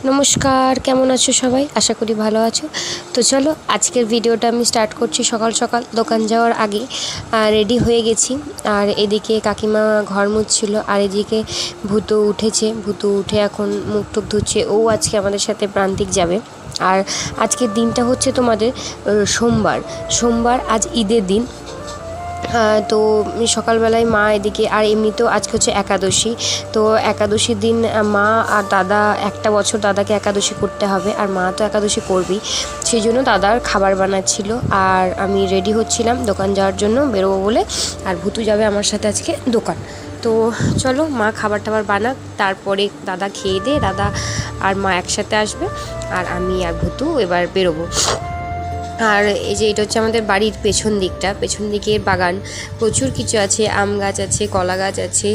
নমস্কার, কেমন আছো সবাই? আশা করি ভালো আছো। তো চলো আজকের ভিডিওটা আমি স্টার্ট করছি। সকাল সকাল দোকান যাওয়ার আগে রেডি হয়ে গেছি। আর এদিকে কাকিমা ঘর মুছছিল, আর এদিকে ভূতু উঠেছে। ভূতু উঠে এখন মুখ টুক ধুচ্ছে। ও আজকে আমাদের সাথে প্রান্তিক যাবে। আর আজকের দিনটা হচ্ছে তোমাদের সোমবার। আজ ঈদের দিন। তো সকালবেলায় মা এদিকে, আর এমনিতেও আজকে হচ্ছে একাদশী। তো একাদশীর দিন মা আর দাদা, একটা বছর দাদাকে একাদশী করতে হবে, আর মা তো একাদশী করবেই। সেই জন্য দাদার খাবার বানাচ্ছিল, আর আমি রেডি হচ্ছিলাম দোকান যাওয়ার জন্য, বেরোবো বলে। আর ভূতু যাবে আমার সাথে আজকে দোকান। তো চলো মা খাবার টাবার বানাক, তারপরে দাদা খেয়ে দিয়ে দাদা আর মা একসাথে আসবে, আর আমি আর ভূতু এবার বেরোবো। আর এই যে এটা হচ্ছে আমাদের বাড়ির পেছন দিকের বাগান। প্রচুর কিছু আছে, আম গাছ আছে, কলা গাছ আছে,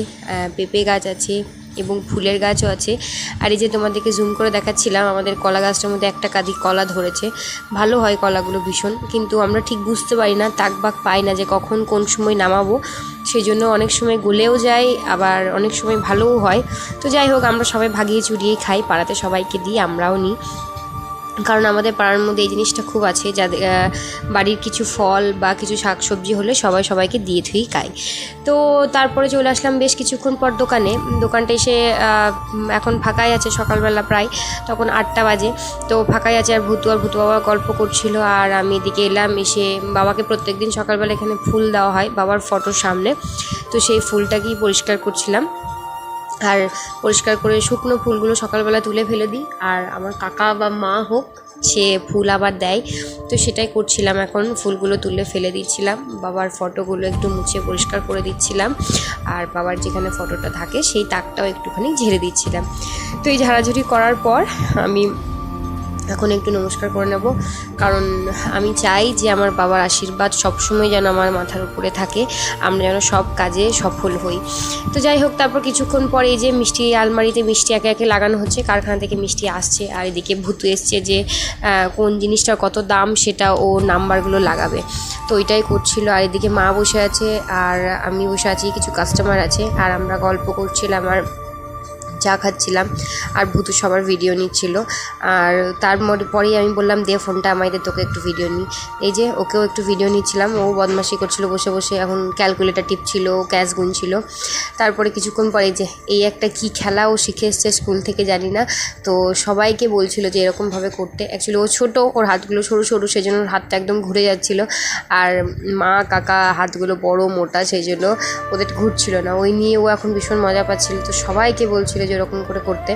পেঁপে গাছ আছে এবং ফুলের গাছও আছে। আর এই যে তোমাদেরকে জুম করে দেখাচ্ছিলাম, আমাদের কলা গাছটার মধ্যে একটা কাঁদি কলা ধরেছে। ভালো হয় কলাগুলো ভীষণ, কিন্তু আমরা ঠিক বুঝতে পারি না, তাকবাক পাই না যে কখন কোন সময় নামাবো। সেই জন্য অনেক সময় গলেও যায়, আবার অনেক সময় ভালোও হয়। তো যাই হোক, আমরা সবাই ভাগিয়ে চুরিয়ে খাই, পাড়াতে সবাইকে দিই, আমরাও নিই। কারণ আমাদের পাড়ার মধ্যে এই জিনিসটা খুব আছে, যাদের বাড়ির কিছু ফল বা কিছু শাকসবজি হলে সবাইকে দিয়ে থুই খাই। তো তারপরে চলে আসলাম বেশ কিছুক্ষণ পর দোকানটা এসে এখন ফাঁকাই আছে, সকালবেলা প্রায় তখন 8টা বাজে। তো ফাঁকাই আছে, আর ভূতু বাবা গল্প করছিল, আর আমি এদিকে এলাম। এসে বাবাকে প্রত্যেকদিন সকালবেলা এখানে ফুল দেওয়া হয় বাবার ফটোর সামনে, তো সেই ফুলটাকেই পরিষ্কার করছিলাম। আর পরিষ্কার করে শুকনো ফুলগুলো সকালবেলা তুলে ফেলে দিই, আর আমার কাকা বা মা হোক, সে ফুল আবার দেয়। তো সেটাই করছিলাম, এখন ফুলগুলো তুলে ফেলে দিচ্ছিলাম, বাবার ফটোগুলো একটু মুছে পরিষ্কার করে দিচ্ছিলাম, আর বাবার যেখানে ফটোটা থাকে সেই তাকটাও একটুখানি ঝেড়ে দিচ্ছিলাম। তো এই ঝাড়াঝুড়ি করার পর আমি এখন একটু নমস্কার করে নেব, কারণ আমি চাই যে আমার বাবার আশীর্বাদ সবসময় যেন আমার মাথার উপরে থাকে, আমরা যেন সব কাজে সফল হই। তো যাই হোক, তারপর কিছুক্ষণ পরে এই যে মিষ্টি আলমারিতে মিষ্টি একে একে লাগানো হচ্ছে, কারখানা থেকে মিষ্টি আসছে। আর এদিকে ভূতু এসছে যে কোন জিনিসটার কত দাম সেটা ও নাম্বারগুলো লাগাবে, তো ওইটাই করছিল। আর এদিকে মা বসে আছে, আর আমি বসে আছি, কিছু কাস্টমার আছে, আর আমরা গল্প করছিলাম আর চা খাচ্ছিলাম, আর ভূতু সবার ভিডিও নিচ্ছিল। আর তার পরেই আমি বললাম, দে ফোনটা আমায় দে, তোকে একটু ভিডিও নিই। এই যে ওকেও একটু ভিডিও নিচ্ছিলাম, ও বদমাশি করছিল বসে বসে, এখন ক্যালকুলেটার টিপছিল, ক্যাশ গুনছিল। তারপরে কিছুক্ষণ পরে যে এই একটা কি খেলা ও শিখে এসছে স্কুল থেকে জানি না, তো সবাইকে বলছিল যে এরকমভাবে করতে। অ্যাকচুয়ালি ও ছোটো, ওর হাতগুলো সরু সরু, সেই জন্য ওর হাতটা একদম ঘুরে যাচ্ছিলো। আর মা কাকা হাতগুলো বড় মোটা, সেই জন্য ওদের ঘুরছিল না, ওই নিয়ে ও এখন ভীষণ মজা পাচ্ছিল। তো সবাইকে বলছিল যে এরকম করে করতে।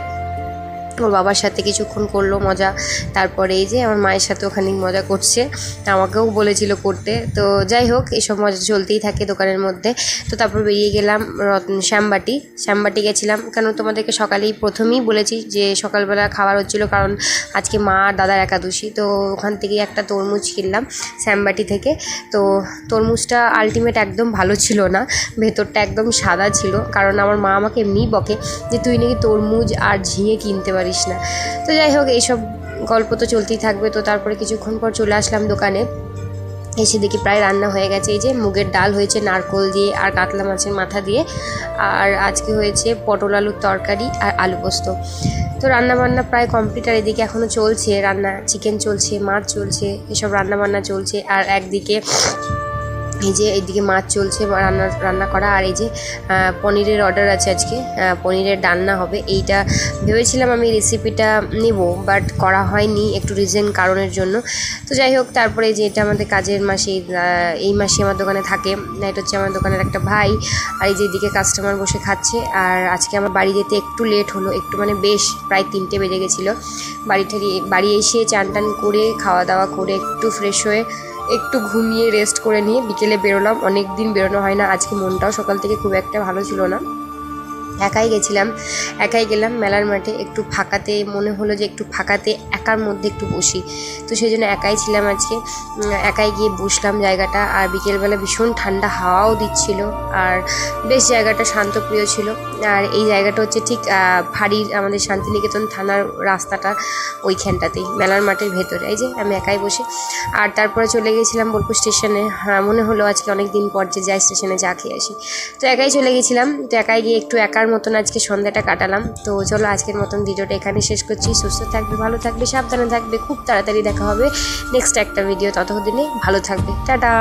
ওর বাবার সাথে কিছুক্ষণ করলো মজা, তারপরে এই যে আমার মায়ের সাথে ওখানে মজা করছে, আমাকেও বলেছিল করতে। তো যাই হোক, এইসব মজা চলতেই থাকে দোকানের মধ্যে। তো তারপর বেরিয়ে গেলাম শ্যামবাটি গেছিলাম, কেন তোমাদেরকে সকালেই প্রথমেই বলেছি যে সকালবেলা খাবার হচ্ছিলো, কারণ আজকে মা আর দাদার একাদশী। তো ওখান থেকে একটা তরমুজ কিনলাম শ্যামবাটি থেকে। তো তরমুজটা আলটিমেট একদম ভালো ছিল না, ভেতরটা একদম সাদা ছিল, কারণ আমার মা আমাকে এমনিই বকে যে তুই নাকি তরমুজ আর ঝিঙে কিনতে পারিস না। তো যাই হোক, এইসব গল্প তো চলতেই থাকবে। তো তারপরে কিছুক্ষণ পর চলে আসলাম দোকানে, এসে দেখি প্রায় রান্না হয়ে গেছে। এই যে মুগের ডাল হয়েছে নারকোল দিয়ে আর কাতলা মাছের মাথা দিয়ে, আর আজকে হয়েছে পটল আলুর তরকারি আর আলু পোস্ত। তো রান্নাবান্না প্রায় কমপ্লিট, আর এদিকে এখনও চলছে রান্না, চিকেন চলছে, মাছ চলছে, এসব রান্নাবান্না চলছে। আর একদিকে এই যে এইদিকে মাছ চলছে রান্না করা। আর এই যে পনিরের অর্ডার আছে আজকে, পনিরের ডালনা হবে। এইটা ভেবেছিলাম আমি রেসিপিটা নেব, বাট করা হয়নি একটু কারণের জন্য। তো যাই হোক, তারপরে যে এটা আমাদের কাজের মাসে, এই মাসে আমার দোকানে থাকে, এটা হচ্ছে আমার দোকানের একটা ভাই। আর এই যে এদিকে কাস্টমার বসে খাচ্ছে। আর আজকে আমার বাড়ি যেতে একটু লেট হলো, একটু মানে বেশ প্রায় 3টে বেজে গেছিলো। বাড়ি এসে চান টান করে খাওয়া দাওয়া করে একটু ফ্রেশ হয়ে একটু ঘুমিয়ে রেস্ট করে নিয়ে বিকেলে বেরোলাম। অনেক দিন বেরোনো হয় না, আজকে মনটাও সকাল থেকে খুব একটা ভালো ছিল না। একাই গেলাম মেলার মাঠে, একটু ফাঁকাতে মনে হলো যে একটু ফাঁকাতে একার মধ্যে একটু বসি। তো সেই জন্য একাই ছিলাম আজকে, একাই গিয়ে বসলাম জায়গাটা। আর বিকেলবেলা ভীষণ ঠান্ডা হাওয়াও দিচ্ছিল, আর বেশ জায়গাটা শান্তপ্রিয় ছিল। আর এই জায়গাটা হচ্ছে ঠিক ফাঁড়ির আমাদের শান্তিনিকেতন থানার রাস্তাটা ওইখানটাতেই, মেলার মাঠের ভেতরে। এই যে আমি একাই বসে, আর তারপরে চলে গেছিলাম বোলপুর স্টেশনে। মনে হলো আজকে অনেক দিন পর যে যাই স্টেশনে চা খেয়ে আসি, তো একাই চলে গেছিলাম। তো একাই গিয়ে একটু একার মতন আজকে সন্ধ্যাটা কাটালাম। তো চলো আজকের মতন ভিডিওটা এখানে শেষ করছি। সুস্থ থাকবে, ভালো থাকবে, সাবধানে থাকবে। খুব তাড়াতাড়ি দেখা হবে নেক্সট একটা ভিডিও। ততদিনে ভালো থাকবে। টাটা।